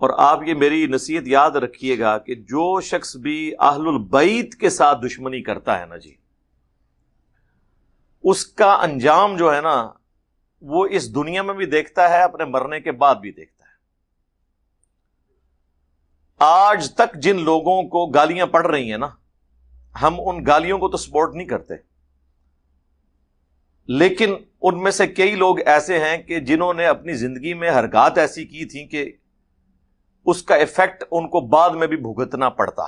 اور آپ یہ میری نصیحت یاد رکھیے گا کہ جو شخص بھی اہل البیت کے ساتھ دشمنی کرتا ہے نا جی، اس کا انجام جو ہے نا وہ اس دنیا میں بھی دیکھتا ہے، اپنے مرنے کے بعد بھی دیکھتا ہے۔ آج تک جن لوگوں کو گالیاں پڑ رہی ہیں نا، ہم ان گالیوں کو تو سپورٹ نہیں کرتے، لیکن ان میں سے کئی لوگ ایسے ہیں کہ جنہوں نے اپنی زندگی میں حرکات ایسی کی تھیں کہ اس کا ایفیکٹ ان کو بعد میں بھی بھگتنا پڑتا،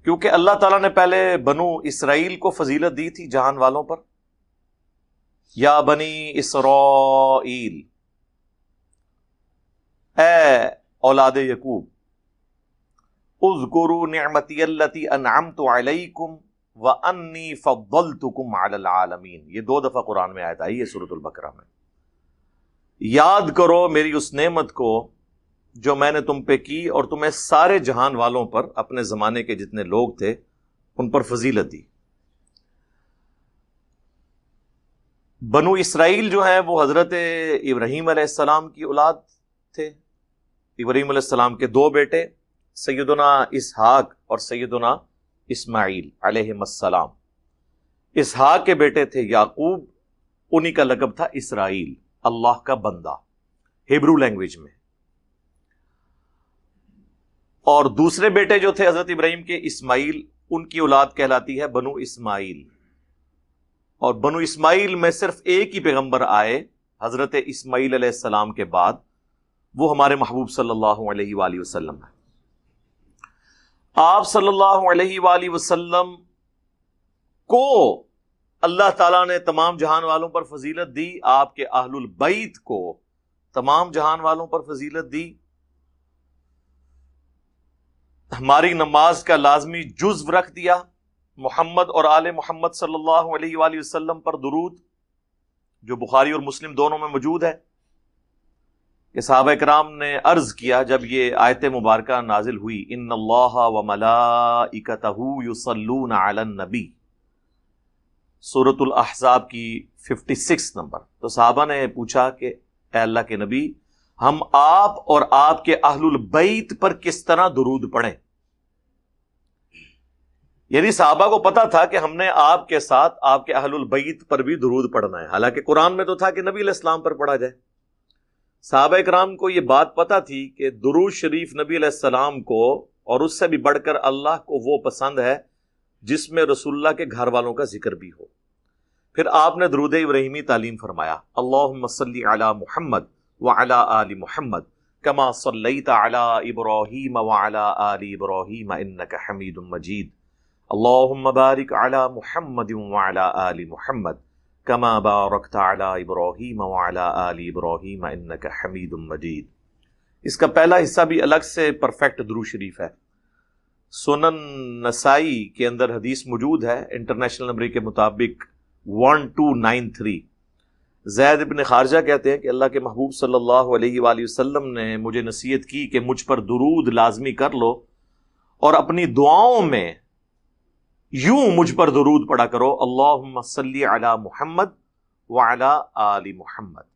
کیونکہ اللہ تعالیٰ نے پہلے بنو اسرائیل کو فضیلت دی تھی جہان والوں پر، یا بنی اسرائیل، اے اولاد یعقوب، اذکروا نعمتی التی انعمت علیکم وانی فضلتکم علی العالمین۔ یہ 2 دفعہ قرآن میں آیت آئی ہے سورۃ البقرہ میں۔ یاد کرو میری اس نعمت کو جو میں نے تم پہ کی اور تمہیں سارے جہان والوں پر، اپنے زمانے کے جتنے لوگ تھے ان پر فضیلت دی۔ بنو اسرائیل جو ہیں وہ حضرت ابراہیم علیہ السلام کی اولاد تھے۔ ابراہیم علیہ السلام کے 2 بیٹے، سیدنا اسحاق اور سیدنا اسماعیل علیہم السلام۔ اسحاق کے بیٹے تھے یعقوب، انہی کا لقب تھا اسرائیل، اللہ کا بندہ ہیبرو لینگویج میں۔ اور دوسرے بیٹے جو تھے حضرت ابراہیم کے، اسماعیل، ان کی اولاد کہلاتی ہے بنو اسماعیل۔ اور بنو اسماعیل میں صرف ایک ہی پیغمبر آئے حضرت اسماعیل علیہ السلام کے بعد، وہ ہمارے محبوب صلی اللہ علیہ وآلہ وسلم ہے۔ آپ صلی اللہ علیہ وآلہ وسلم کو اللہ تعالیٰ نے تمام جہان والوں پر فضیلت دی، آپ کے اہل البیت کو تمام جہان والوں پر فضیلت دی۔ ہماری نماز کا لازمی جزو رکھ دیا، محمد اور آل محمد صلی اللہ علیہ وآلہ وسلم پر درود، جو بخاری اور مسلم دونوں میں موجود ہے، کہ صحابہ کرام نے عرض کیا جب یہ آیت مبارکہ نازل ہوئی، ان اللہ وملائکتہ یصلون علی النبی، سورۃ الاحزاب کی 56 نمبر، تو صحابہ نے پوچھا کہ اے اللہ کے نبی، ہم آپ اور آپ کے اہل البیت پر کس طرح درود پڑھیں؟ یعنی صحابہ کو پتا تھا کہ ہم نے آپ کے ساتھ آپ کے اہل البیت پر بھی درود پڑھنا ہے، حالانکہ قرآن میں تو تھا کہ نبی علیہ السلام پر پڑھا جائے۔ صحابہ کرام کو یہ بات پتا تھی کہ درود شریف نبی علیہ السلام کو، اور اس سے بھی بڑھ کر اللہ کو وہ پسند ہے جس میں رسول اللہ کے گھر والوں کا ذکر بھی ہو۔ پھر آپ نے درود ابراہیمی تعلیم فرمایا، اللہم صلی علی محمد وعلی آل محمد کما صلیت علی ابراہیم وعلی آل ابراہیم انک حمید مجید، اللہم بارک علی محمد وعلی آل محمد کما بارکت علی ابراہیم وعلی آل ابراہیم انک حمید مجید۔ اس کا پہلا حصہ بھی الگ سے پرفیکٹ درود شریف ہے۔ سنن نسائی کے اندر حدیث موجود ہے، انٹرنیشنل نمبر کے مطابق 1293۔ زید بن خارجہ کہتے ہیں کہ اللہ کے محبوب صلی اللہ علیہ وآلہ وسلم نے مجھے نصیحت کی کہ مجھ پر درود لازمی کر لو اور اپنی دعاؤں میں یوں مجھ پر درود پڑھا کرو، اللہم صلی علی محمد وعلی آل محمد۔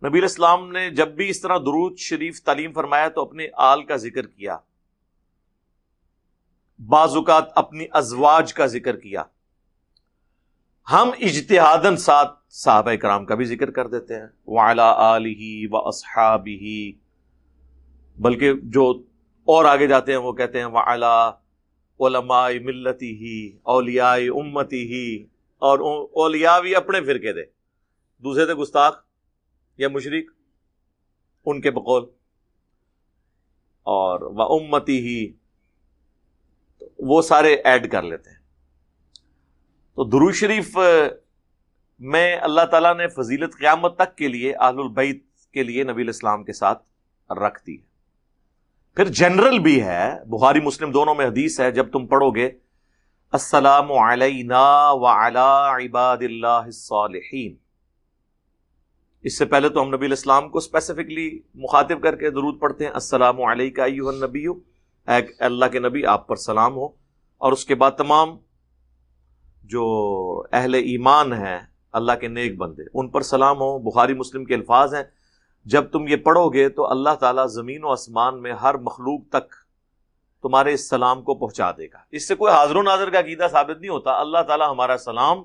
نبی علیہ السلام نے جب بھی اس طرح درود شریف تعلیم فرمایا تو اپنے آل کا ذکر کیا، بعض اوقات اپنی ازواج کا ذکر کیا۔ ہم اجتہاداً ساتھ صحابہ کرام کا بھی ذکر کر دیتے ہیں، وعلی آلہ واصحابہ، بلکہ جو اور آگے جاتے ہیں وہ کہتے ہیں وعلی علماء ملتہ، اولیاء امتہ، اور اولیاء بھی اپنے فرقے دے، دوسرے تھے گستاخ یا مشرک ان کے بقول، اور وامتہ وہ سارے ایڈ کر لیتے ہیں۔ تو درود شریف میں اللہ تعالیٰ نے فضیلت قیامت تک کے لیے اہل البیت کے لیے نبی علیہ السلام کے ساتھ رکھ دی ہے۔ پھر جنرل بھی ہے، بخاری مسلم دونوں میں حدیث ہے، جب تم پڑھو گے السلام علینا وعلی عباد اللہ الصالحین، اس سے پہلے تو ہم نبی علیہ السلام کو اسپیسیفکلی مخاطب کر کے درود پڑھتے ہیں، السلام علیکہ ایھا النبی، اے اللہ کے نبی آپ پر سلام ہو، اور اس کے بعد تمام جو اہل ایمان ہیں اللہ کے نیک بندے، ان پر سلام ہو۔ بخاری مسلم کے الفاظ ہیں، جب تم یہ پڑھو گے تو اللہ تعالیٰ زمین و آسمان میں ہر مخلوق تک تمہارے اس سلام کو پہنچا دے گا۔ اس سے کوئی حاضر و ناظر کا عقیدہ ثابت نہیں ہوتا۔ اللہ تعالیٰ ہمارا سلام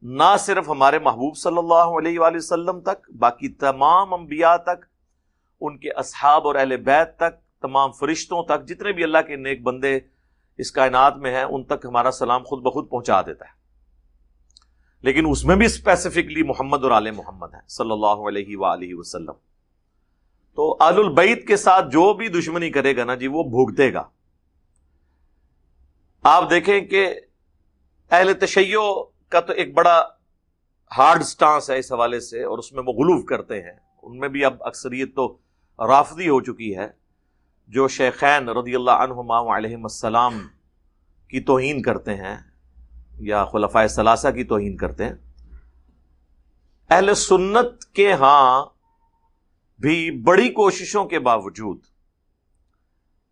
نہ صرف ہمارے محبوب صلی اللہ علیہ وآلہ وسلم تک، باقی تمام انبیاء تک، ان کے اصحاب اور اہل بیت تک، تمام فرشتوں تک، جتنے بھی اللہ کے نیک بندے اس کائنات میں ہیں، ان تک ہمارا سلام خود بخود پہنچا دیتا ہے۔ لیکن اس میں بھی اسپیسیفکلی محمد اور آل محمد ہیں صلی اللہ علیہ وآلہ وسلم۔ تو آل البیت کے ساتھ جو بھی دشمنی کرے گا نا جی، وہ بھگتے گا۔ آپ دیکھیں کہ اہل تشیع کا تو ایک بڑا ہارڈ سٹانس ہے اس حوالے سے، اور اس میں وہ غلو کرتے ہیں۔ ان میں بھی اب اکثریت تو رافضی ہو چکی ہے، جو شیخین رضی اللہ عنہما وعلیہم السلام کی توہین کرتے ہیں یا خلفائے ثلاثہ کی توہین کرتے ہیں۔ اہل سنت کے ہاں بھی بڑی کوششوں کے باوجود،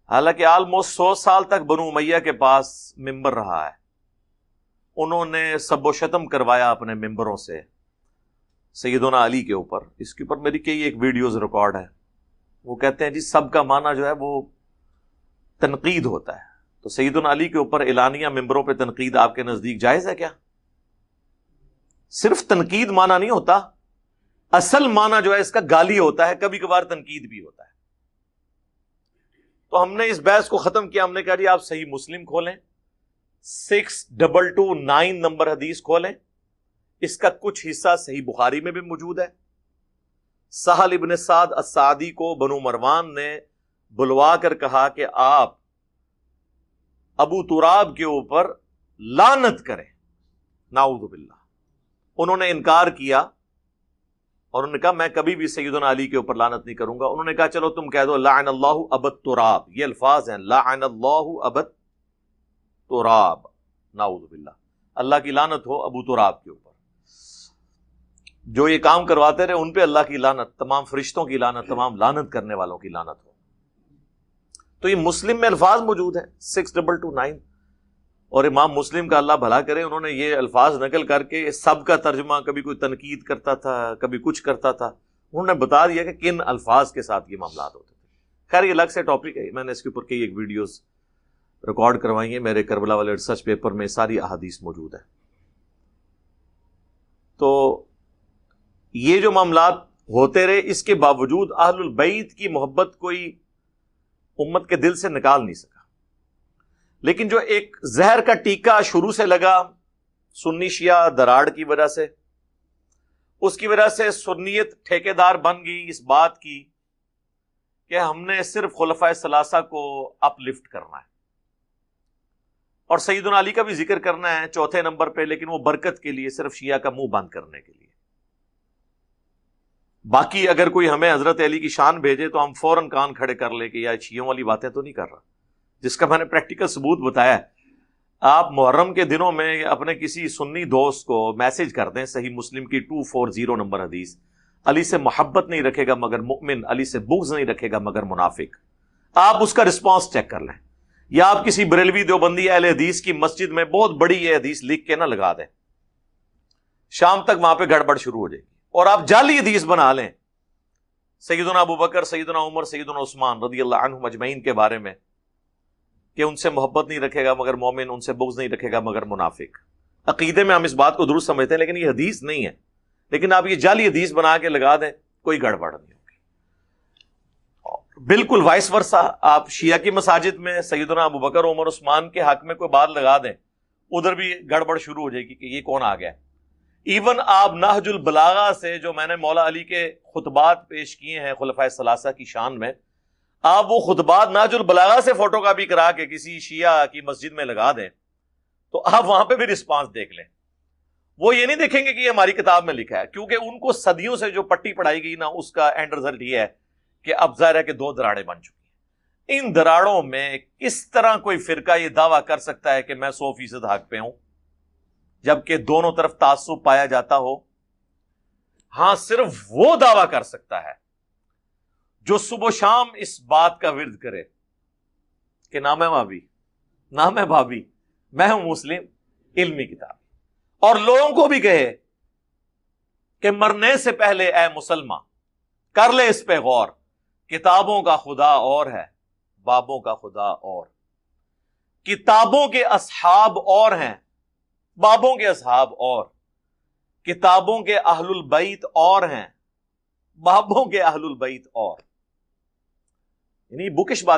حالانکہ آلموسٹ 100 سال تک بنو امیہ کے پاس ممبر رہا ہے، انہوں نے سب و شتم کروایا اپنے ممبروں سے سیدنا علی کے اوپر۔ اس کے اوپر میری کئی ایک ویڈیوز ریکارڈ ہے۔ وہ کہتے ہیں جی سب کا معنی جو ہے وہ تنقید ہوتا ہے، تو سیدنا علی کے اوپر اعلانیہ ممبروں پہ تنقید آپ کے نزدیک جائز ہے کیا؟ صرف تنقید معنی نہیں ہوتا، اصل معنی جو ہے اس کا گالی ہوتا ہے، کبھی کبھار تنقید بھی ہوتا ہے۔ تو ہم نے اس بحث کو ختم کیا، ہم نے کہا جی آپ صحیح مسلم کھولیں، 6229 نمبر حدیث کھولیں، اس کا کچھ حصہ صحیح بخاری میں بھی موجود ہے۔ سہل ابن سعد السعدی کو بنو مروان نے بلوا کر کہا کہ آپ ابو تراب کے اوپر لعنت کریں، نعوذ باللہ۔ انہوں نے انکار کیا اور انہوں نے کہا میں کبھی بھی سیدنا علی کے اوپر لعنت نہیں کروں گا۔ انہوں نے کہا چلو تم کہہ دو لعن اللہ ابا تراب، یہ الفاظ ہیں، لعن اللہ ابا تراب، نعوذ باللہ، اللہ کی لعنت ہو ابو تراب کے اوپر۔ جو یہ کام کرواتے رہے ان پہ اللہ کی لعنت، تمام فرشتوں کی لعنت، تمام لعنت کرنے والوں کی لعنت ہو۔ تو یہ مسلم میں الفاظ موجود ہیں 6229، اور امام مسلم کا اللہ بھلا کرے، انہوں نے یہ الفاظ نقل کر کے سب کا ترجمہ، کبھی کوئی تنقید کرتا تھا، کبھی کچھ کرتا تھا، انہوں نے بتا دیا کہ کن الفاظ کے ساتھ یہ معاملات ہوتے تھے۔ خیر یہ الگ سے ٹاپک ہے، میں نے اس کے اوپر کئی ایک ویڈیوز ریکارڈ کروائی ہیں، میرے کربلا والے ریسرچ پیپر میں ساری احادیث موجود ہیں۔ تو یہ جو معاملات ہوتے رہے، اس کے باوجود اہل البیت کی محبت کوئی امت کے دل سے نکال نہیں سکا۔ لیکن جو ایک زہر کا ٹیکا شروع سے لگا سنی شیعہ دراڑ کی وجہ سے، اس کی وجہ سے سنیت ٹھیکیدار بن گئی اس بات کی کہ ہم نے صرف خلفائے ثلاثہ کو اپ لفٹ کرنا ہے اور سیدنا علی کا بھی ذکر کرنا ہے چوتھے نمبر پہ، لیکن وہ برکت کے لیے، صرف شیعہ کا منہ بند کرنے کے لیے۔ باقی اگر کوئی ہمیں حضرت علی کی شان بھیجے تو ہم فوراً کان کھڑے کر لیں کہ یار شیعوں والی باتیں تو نہیں کر رہا، جس کا میں نے پریکٹیکل ثبوت بتایا ہے۔ آپ محرم کے دنوں میں اپنے کسی سنی دوست کو میسج کر دیں، صحیح مسلم کی 240 نمبر حدیث، علی سے محبت نہیں رکھے گا مگر مؤمن، علی سے بغض نہیں رکھے گا مگر منافق، آپ اس کا رسپانس چیک کر لیں۔ یا آپ کسی بریلوی دیوبندی اہل حدیث کی مسجد میں بہت بڑی یہ حدیث لکھ کے نہ لگا دیں، شام تک وہاں پہ گڑبڑ شروع ہو جائے گی، اور آپ جعلی حدیث بنا لیں سیدنا ابو بکر، سیدنا عمر، سیدنا عثمان رضی اللہ عنہم اجمعین کے بارے میں کہ ان سے محبت نہیں رکھے گا مگر مومن، ان سے بغض نہیں رکھے گا مگر منافق۔ عقیدے میں ہم اس بات کو درست سمجھتے ہیں، لیکن یہ حدیث نہیں ہے، لیکن آپ یہ جعلی حدیث بنا کے لگا دیں، کوئی گڑبڑ نہیں ہوگی۔ بالکل وائس ورسا، آپ شیعہ کی مساجد میں سیدنا ابو بکر، عمر، عثمان کے حق میں کوئی بات لگا دیں، ادھر بھی گڑبڑ شروع ہو جائے گی کہ یہ کون آ گیا۔ ایون آپ نہج البلاغہ سے جو میں نے مولا علی کے خطبات پیش کیے ہیں خلفائے ثلاثہ کی شان میں، آپ وہ خطبات نہج البلاغہ سے فوٹو کاپی کرا کے کسی شیعہ کی مسجد میں لگا دیں تو آپ وہاں پہ بھی رسپانس دیکھ لیں۔ وہ یہ نہیں دیکھیں گے کہ یہ ہماری کتاب میں لکھا ہے، کیونکہ ان کو صدیوں سے جو پٹی پڑھائی گئی نا، اس کا اینڈ رزلٹ یہ ہے کہ اب ظاہر ہے کہ 2 دراڑیں بن چکی ہیں۔ ان دراڑوں میں کس طرح کوئی فرقہ یہ دعویٰ کر سکتا ہے کہ میں 100% حق پہ ہوں، جبکہ دونوں طرف تعصب پایا جاتا ہو؟ ہاں، صرف وہ دعویٰ کر سکتا ہے جو صبح و شام اس بات کا ورد کرے کہ نہ میں وہابی، نہ میں بھابی، میں ہوں مسلم، علمی کتاب، اور لوگوں کو بھی کہے کہ مرنے سے پہلے اے مسلمان کر لے اس پہ غور، کتابوں کا خدا اور ہے، بابوں کا خدا اور، کتابوں کے اصحاب اور ہیں، بابوں کے اصحاب اور، کتابوں کے اہل البیت اور ہیں، بابوں کے اہل البیت اور، یعنی بکش بات